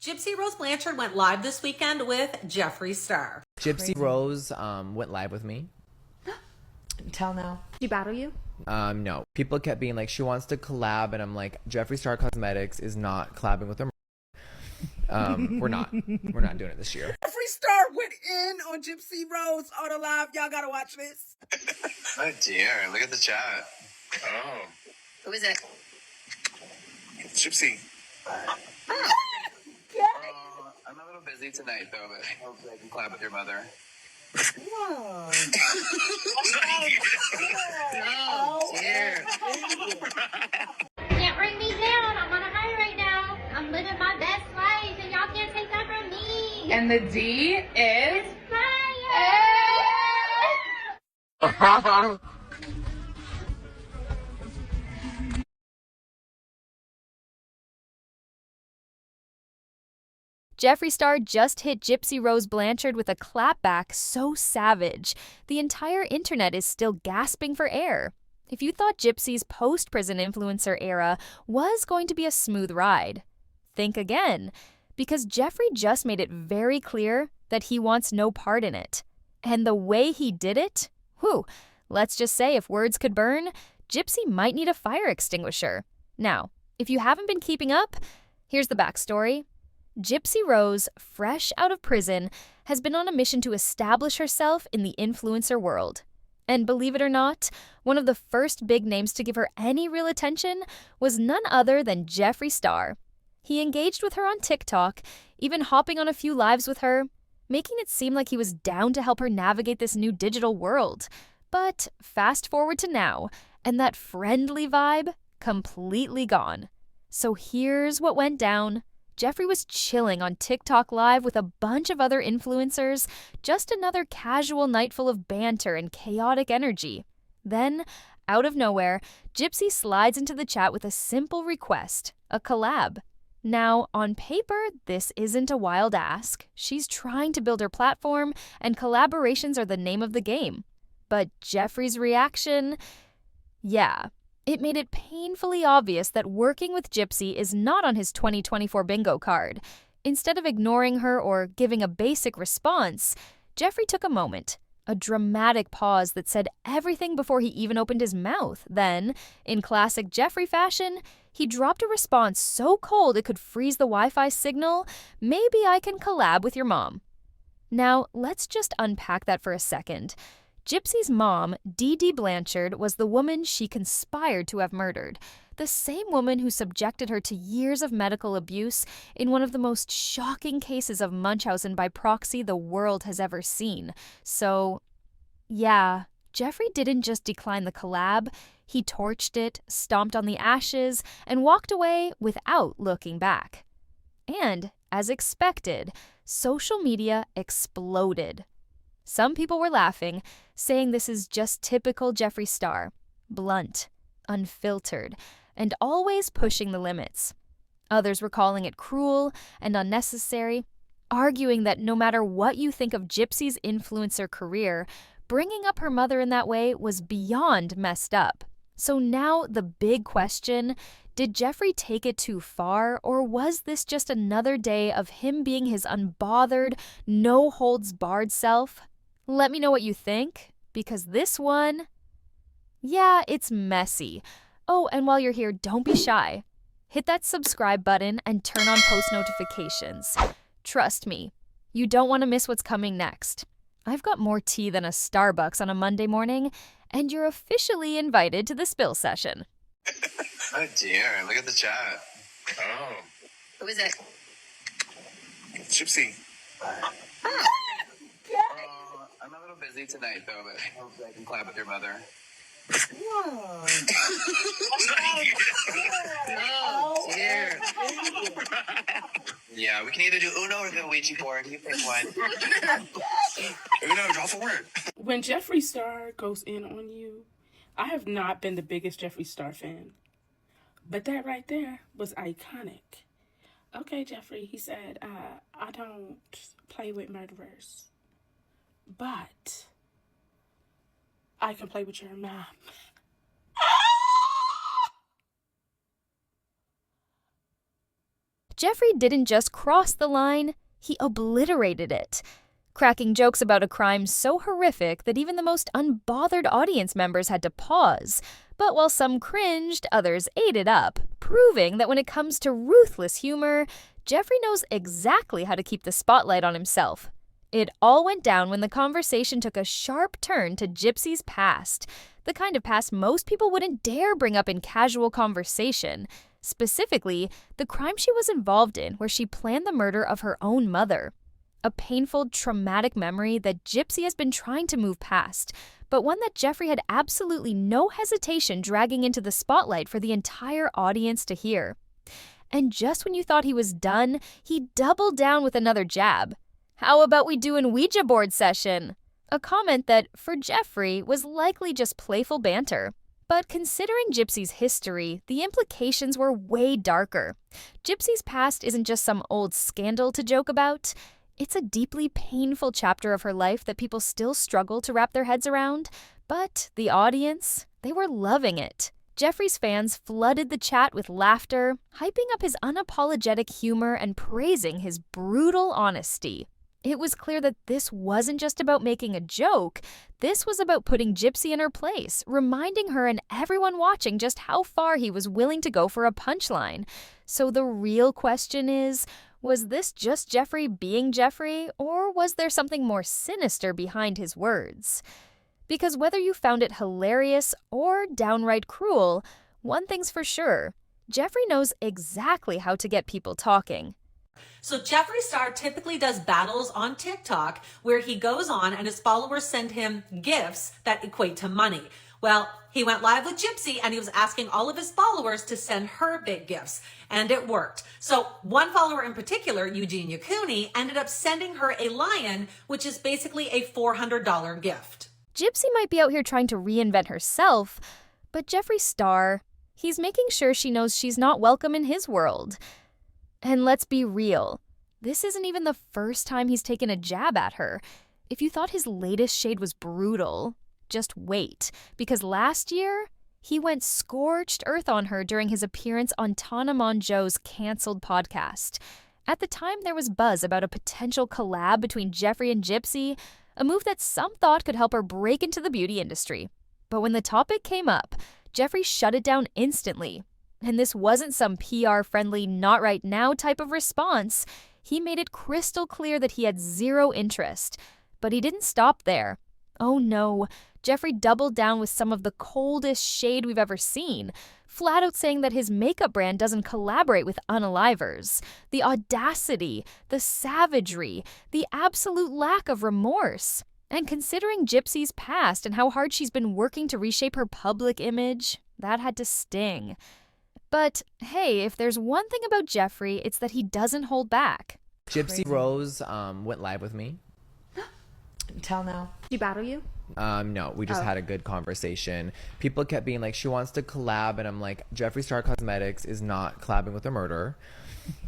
Gypsy Rose Blanchard went live this weekend with Jeffree Star. Gypsy Rose went live with me. Tell now. Did she battle you? No. People kept being like, she wants to collab, and I'm like, Jeffree Star Cosmetics is not collabing with her. We're not doing it this year. Jeffree Star went in on Gypsy Rose on the live. Y'all gotta watch this. Oh dear, look at the chat. Oh. Who is it? Gypsy. Yeah. I'm a little busy tonight though, but hopefully I can collab with your mother. Oh, dear. Can't bring me down. I'm on a high right now. I'm living my best life, and y'all can't take that from me. And the D is Fire! Jeffree Star just hit Gypsy Rose Blanchard with a clapback so savage, the entire internet is still gasping for air. If you thought Gypsy's post-prison influencer era was going to be a smooth ride, think again, because Jeffree just made it very clear that he wants no part in it. And the way he did it, let's just say if words could burn, Gypsy might need a fire extinguisher. Now, if you haven't been keeping up, here's the backstory. Gypsy Rose, fresh out of prison, has been on a mission to establish herself in the influencer world. And believe it or not, one of the first big names to give her any real attention was none other than Jeffree Star. He engaged with her on TikTok, even hopping on a few lives with her, making it seem like he was down to help her navigate this new digital world. But fast forward to now, and that friendly vibe completely gone. So here's what went down. Jeffree was chilling on TikTok Live with a bunch of other influencers, just another casual night full of banter and chaotic energy. Then, out of nowhere, Gypsy slides into the chat with a simple request, a collab. Now, on paper, this isn't a wild ask. She's trying to build her platform, and collaborations are the name of the game. But Jeffree's reaction? Yeah. It made it painfully obvious that working with Gypsy is not on his 2024 bingo card. Instead of ignoring her or giving a basic response, Jeffree took a moment, a dramatic pause that said everything before he even opened his mouth. Then, in classic Jeffree fashion, he dropped a response so cold it could freeze the Wi-Fi signal, "Maybe I can collab with your mom." Now, let's just unpack that for a second. Gypsy's mom, Dee Dee Blanchard, was the woman she conspired to have murdered, the same woman who subjected her to years of medical abuse in one of the most shocking cases of Munchausen by proxy the world has ever seen. So, yeah, Jeffree didn't just decline the collab, he torched it, stomped on the ashes, and walked away without looking back. And, as expected, social media exploded. Some people were laughing, saying this is just typical Jeffree Star, blunt, unfiltered, and always pushing the limits. Others were calling it cruel and unnecessary, arguing that no matter what you think of Gypsy's influencer career, bringing up her mother in that way was beyond messed up. So now the big question, did Jeffree take it too far, or was this just another day of him being his unbothered, no-holds-barred self? Let me know what you think, because this one, yeah, it's messy. Oh, and while you're here, don't be shy. Hit that subscribe button and turn on post notifications. Trust me, you don't want to miss what's coming next. I've got more tea than a Starbucks on a Monday morning, and you're officially invited to the spill session. Oh dear, look at the chat. Oh. Who is it? Gypsy. I'm a little busy tonight though, but hopefully I can collab with your mother. Oh, dear. Yeah, we can either do Uno or the Ouija board. You pick one. Uno, draw for word. When Jeffree Star goes in on you, I have not been the biggest Jeffree Star fan. But that right there was iconic. Okay, Jeffree, he said, I don't play with murderers. But I can play with your mom. Jeffree didn't just cross the line, he obliterated it, cracking jokes about a crime so horrific that even the most unbothered audience members had to pause. But while some cringed, others ate it up, proving that when it comes to ruthless humor, Jeffree knows exactly how to keep the spotlight on himself. It all went down when the conversation took a sharp turn to Gypsy's past, the kind of past most people wouldn't dare bring up in casual conversation. Specifically, the crime she was involved in where she planned the murder of her own mother. A painful, traumatic memory that Gypsy has been trying to move past, but one that Jeffree had absolutely no hesitation dragging into the spotlight for the entire audience to hear. And just when you thought he was done, he doubled down with another jab. How about we do an Ouija board session? A comment that, for Jeffree, was likely just playful banter. But considering Gypsy's history, the implications were way darker. Gypsy's past isn't just some old scandal to joke about. It's a deeply painful chapter of her life that people still struggle to wrap their heads around. But the audience, they were loving it. Jeffree's fans flooded the chat with laughter, hyping up his unapologetic humor and praising his brutal honesty. It was clear that this wasn't just about making a joke. This was about putting Gypsy in her place, reminding her and everyone watching just how far he was willing to go for a punchline. So the real question is, was this just Jeffree being Jeffree, or was there something more sinister behind his words? Because whether you found it hilarious or downright cruel, one thing's for sure, Jeffree knows exactly how to get people talking. So Jeffree Star typically does battles on TikTok where he goes on and his followers send him gifts that equate to money. Well, he went live with Gypsy and he was asking all of his followers to send her big gifts, and it worked. So one follower in particular, Eugene Yakuni, ended up sending her a lion, which is basically a $400 gift. Gypsy might be out here trying to reinvent herself, but Jeffree Star, he's making sure she knows she's not welcome in his world. And let's be real, this isn't even the first time he's taken a jab at her. If you thought his latest shade was brutal, just wait, because last year, he went scorched earth on her during his appearance on Tana Mongeau's canceled podcast. At the time, there was buzz about a potential collab between Jeffree and Gypsy, a move that some thought could help her break into the beauty industry. But when the topic came up, Jeffree shut it down instantly. And this wasn't some PR-friendly, not right now type of response. He made it crystal clear that he had zero interest. But he didn't stop there. Oh no, Jeffree doubled down with some of the coldest shade we've ever seen, flat out saying that his makeup brand doesn't collaborate with unalivers. The audacity, the savagery, the absolute lack of remorse. And considering Gypsy's past and how hard she's been working to reshape her public image, that had to sting. But hey, if there's one thing about Jeffree, it's that he doesn't hold back. Gypsy Rose went live with me. Tell now. Did she battle you? No, we just had a good conversation. People kept being like, she wants to collab, and I'm like, Jeffree Star Cosmetics is not collabing with a murderer.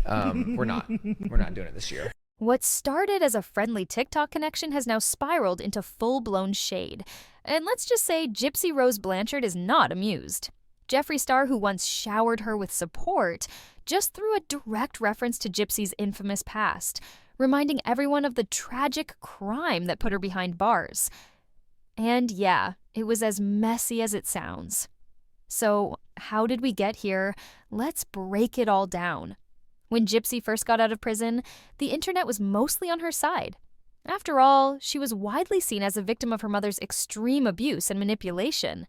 We're not doing it this year. What started as a friendly TikTok connection has now spiraled into full-blown shade. And let's just say Gypsy Rose Blanchard is not amused. Jeffree Star, who once showered her with support, just threw a direct reference to Gypsy's infamous past, reminding everyone of the tragic crime that put her behind bars. And yeah, it was as messy as it sounds. So, how did we get here? Let's break it all down. When Gypsy first got out of prison, the internet was mostly on her side. After all, she was widely seen as a victim of her mother's extreme abuse and manipulation.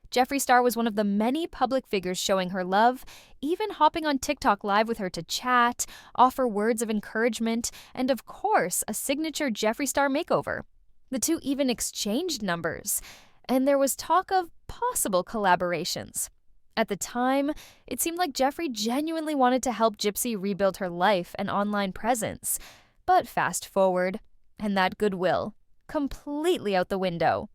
Jeffree Star was one of the many public figures showing her love, even hopping on TikTok live with her to chat, offer words of encouragement, and of course, a signature Jeffree Star makeover. The two even exchanged numbers, and there was talk of possible collaborations. At the time, it seemed like Jeffree genuinely wanted to help Gypsy rebuild her life and online presence. But fast forward, and that goodwill, completely out the window.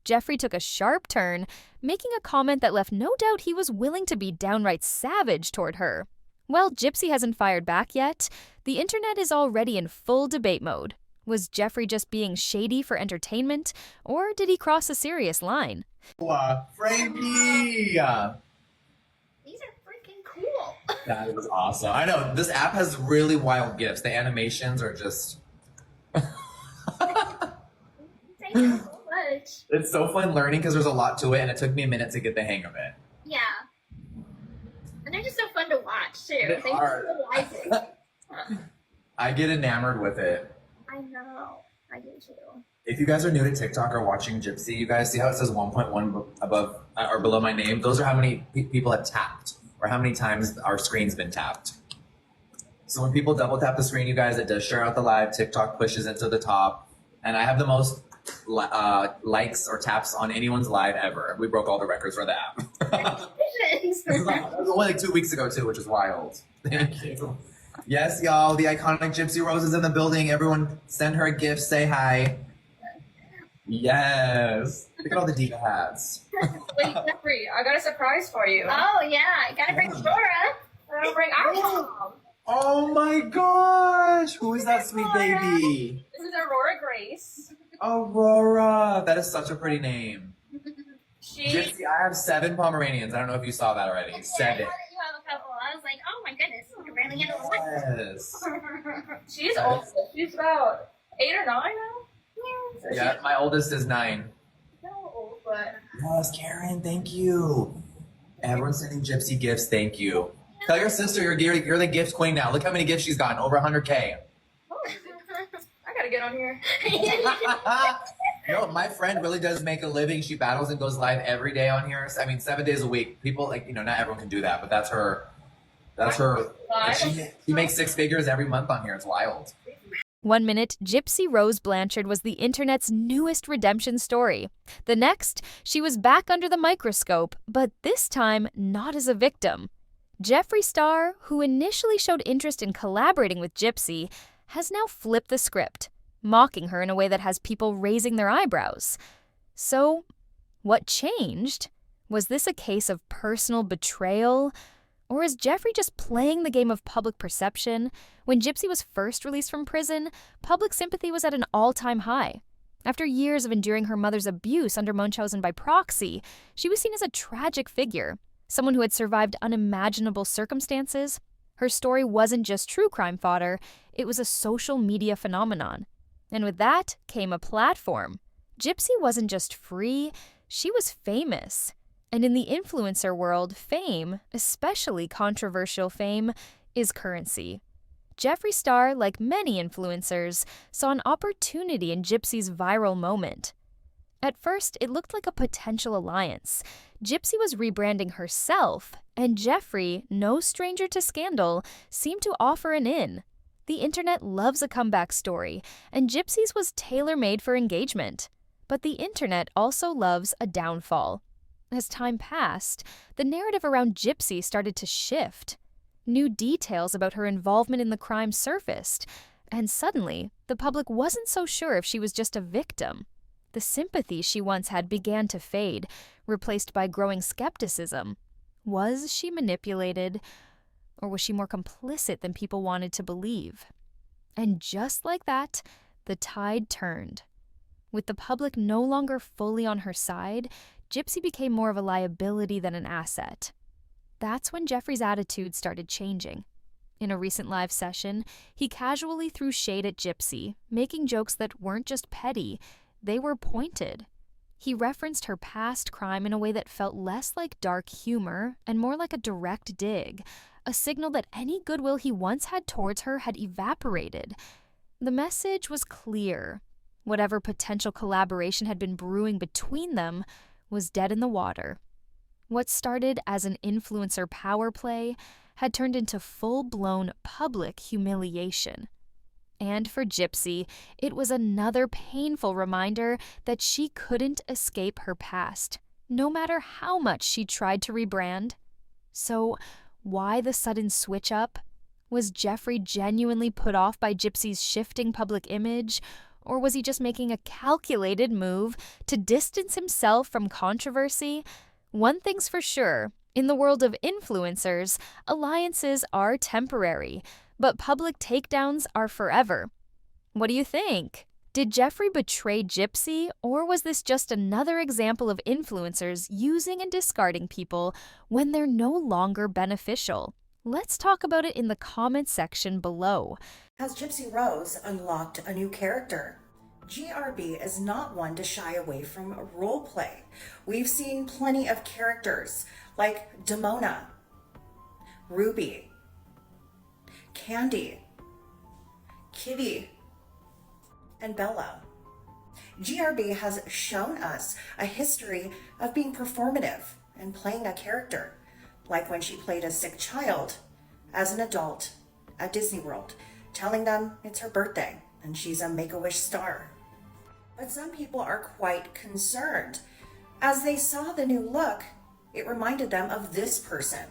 Jeffree took a sharp turn, making a comment that left no doubt he was willing to be downright savage toward her. While Gypsy hasn't fired back yet, the internet is already in full debate mode. Was Jeffree just being shady for entertainment, or did he cross a serious line? Frankie! These are freaking cool. That was awesome. I know, this app has really wild gifts. The animations are just... Thank you so much. It's so fun learning because there's a lot to it, and it took me a minute to get the hang of it. Yeah. And they're just so fun to watch, too. They Thank are. you for realizing. I get enamored with it. I know. I do, too. If you guys are new to TikTok or watching Gypsy, you guys see how it says 1.1 above or below my name? Those are how many people have tapped, or how many times our screen's been tapped. So when people double tap the screen, you guys, it does share out the live. TikTok pushes it to the top. And I have the most likes or taps on anyone's live ever. We broke all the records for the app. That was only like 2 weeks ago, too, which is wild. Thank you. Yes, y'all, the iconic Gypsy Rose is in the building. Everyone send her a gift, say hi. Yes. Look at all the diva hats. Wait, Jeffree, I got a surprise for you. Oh, yeah. I gotta bring Dora. I'm gonna bring our mom. Oh my gosh! Who is that sweet baby? This is Aurora Grace. Aurora! That is such a pretty name. She. Gypsy, I have 7 Pomeranians. I don't know if you saw that already. Yeah, 7. I know that you have a couple. I was like, oh my goodness. I can barely handle one. Yes. She's old. She's about 8 or 9 now. So Yeah, my oldest is 9. she's not old, but Yes, Karen, thank you. Everyone's sending Gypsy gifts, thank you. Tell your sister you're the gift queen now. Look how many gifts she's gotten, over 100K. I gotta get on here. No, my friend really does make a living. She battles and goes live every day on here. I mean, 7 days a week. People, like, not everyone can do that, but that's her. Like, she makes 6 figures every month on here. It's wild. 1 minute, Gypsy Rose Blanchard was the internet's newest redemption story. The next, she was back under the microscope, but this time not as a victim. Jeffree Star, who initially showed interest in collaborating with Gypsy, has now flipped the script, mocking her in a way that has people raising their eyebrows. So, what changed? Was this a case of personal betrayal? Or is Jeffree just playing the game of public perception? When Gypsy was first released from prison, public sympathy was at an all-time high. After years of enduring her mother's abuse under Munchausen by proxy, she was seen as a tragic figure, someone who had survived unimaginable circumstances. Her story wasn't just true crime fodder, it was a social media phenomenon. And with that came a platform. Gypsy wasn't just free, she was famous. And in the influencer world, fame, especially controversial fame, is currency. Jeffree Star, like many influencers, saw an opportunity in Gypsy's viral moment. At first, it looked like a potential alliance. Gypsy was rebranding herself, and Jeffree, no stranger to scandal, seemed to offer an in. The internet loves a comeback story, and Gypsy's was tailor-made for engagement. But the internet also loves a downfall. As time passed, the narrative around Gypsy started to shift. New details about her involvement in the crime surfaced, and suddenly, the public wasn't so sure if she was just a victim. The sympathy she once had began to fade, replaced by growing skepticism. Was she manipulated, or was she more complicit than people wanted to believe? And just like that, the tide turned. With the public no longer fully on her side, Gypsy became more of a liability than an asset. That's when Jeffree's attitude started changing. In a recent live session, he casually threw shade at Gypsy, making jokes that weren't just petty, they were pointed. He referenced her past crime in a way that felt less like dark humor and more like a direct dig, a signal that any goodwill he once had towards her had evaporated. The message was clear. Whatever potential collaboration had been brewing between them was dead in the water. What started as an influencer power play had turned into full-blown public humiliation. And for Gypsy, it was another painful reminder that she couldn't escape her past, no matter how much she tried to rebrand. So, why the sudden switch up? Was Jeffree genuinely put off by Gypsy's shifting public image? Or was he just making a calculated move to distance himself from controversy? One thing's for sure, in the world of influencers, alliances are temporary, but public takedowns are forever. What do you think? Did Jeffree betray Gypsy, or was this just another example of influencers using and discarding people when they're no longer beneficial? Let's talk about it in the comments section below. Has Gypsy Rose unlocked a new character? GRB is not one to shy away from role play. We've seen plenty of characters like Demona, Ruby, Candy, Kitty, and Bella. GRB has shown us a history of being performative and playing a character, like when she played a sick child as an adult at Disney World, telling them it's her birthday and she's a Make-A-Wish star. But some people are quite concerned. As they saw the new look, it reminded them of this person.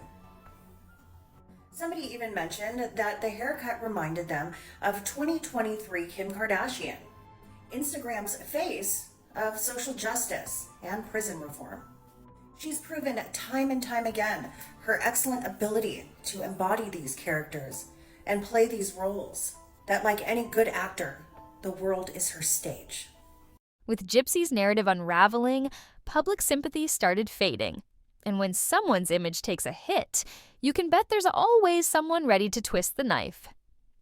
Somebody even mentioned that the haircut reminded them of 2023 Kim Kardashian, Instagram's face of social justice and prison reform. She's proven time and time again her excellent ability to embody these characters and play these roles, that like any good actor, the world is her stage. With Gypsy's narrative unraveling, public sympathy started fading. And when someone's image takes a hit, you can bet there's always someone ready to twist the knife.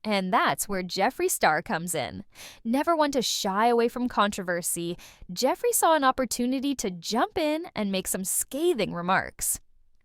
And that's where Jeffree Star comes in. Never one to shy away from controversy, Jeffree saw an opportunity to jump in and make some scathing remarks.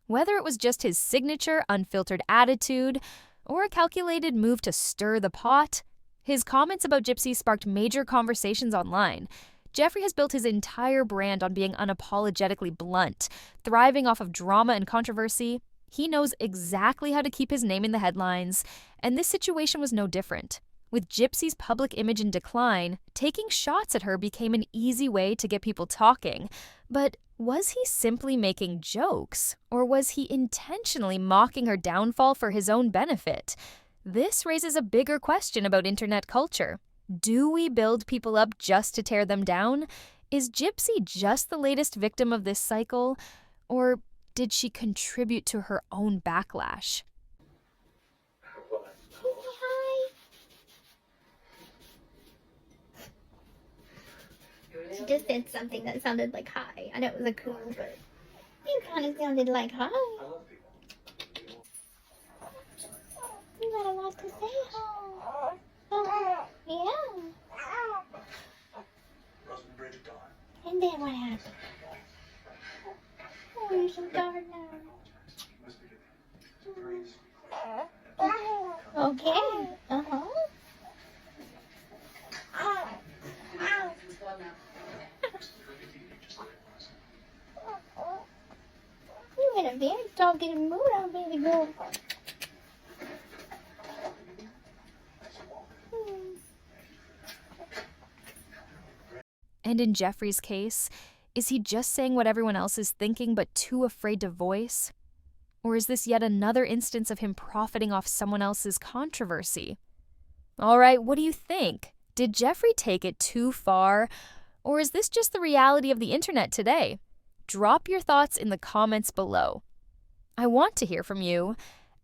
Whether it was just his signature unfiltered attitude or a calculated move to stir the pot, his comments about Gypsy sparked major conversations online. Jeffree has built his entire brand on being unapologetically blunt, thriving off of drama and controversy. He knows exactly how to keep his name in the headlines, and this situation was no different. With Gypsy's public image in decline, taking shots at her became an easy way to get people talking. But was he simply making jokes, or was he intentionally mocking her downfall for his own benefit? This raises a bigger question about internet culture. Do we build people up just to tear them down? Is Gypsy just the latest victim of this cycle, or did she contribute to her own backlash? Hi. She just said something that sounded like hi. I know it was a coon, but it kind of sounded like hi. You got a lot to say, huh? Oh, yeah. And then what happened? Oh, you're so tired now. Okay. Uh-huh. You in a very talkative mood, baby girl. And in Jeffree's case, is he just saying what everyone else is thinking but too afraid to voice? Or is this yet another instance of him profiting off someone else's controversy? All right, what do you think? Did Jeffree take it too far? Or is this just the reality of the internet today? Drop your thoughts in the comments below. I want to hear from you.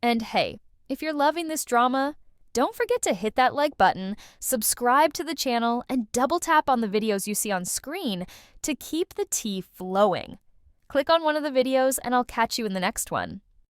And hey, if you're loving this drama, don't forget to hit that like button, subscribe to the channel, and double tap on the videos you see on screen to keep the tea flowing. Click on one of the videos and I'll catch you in the next one.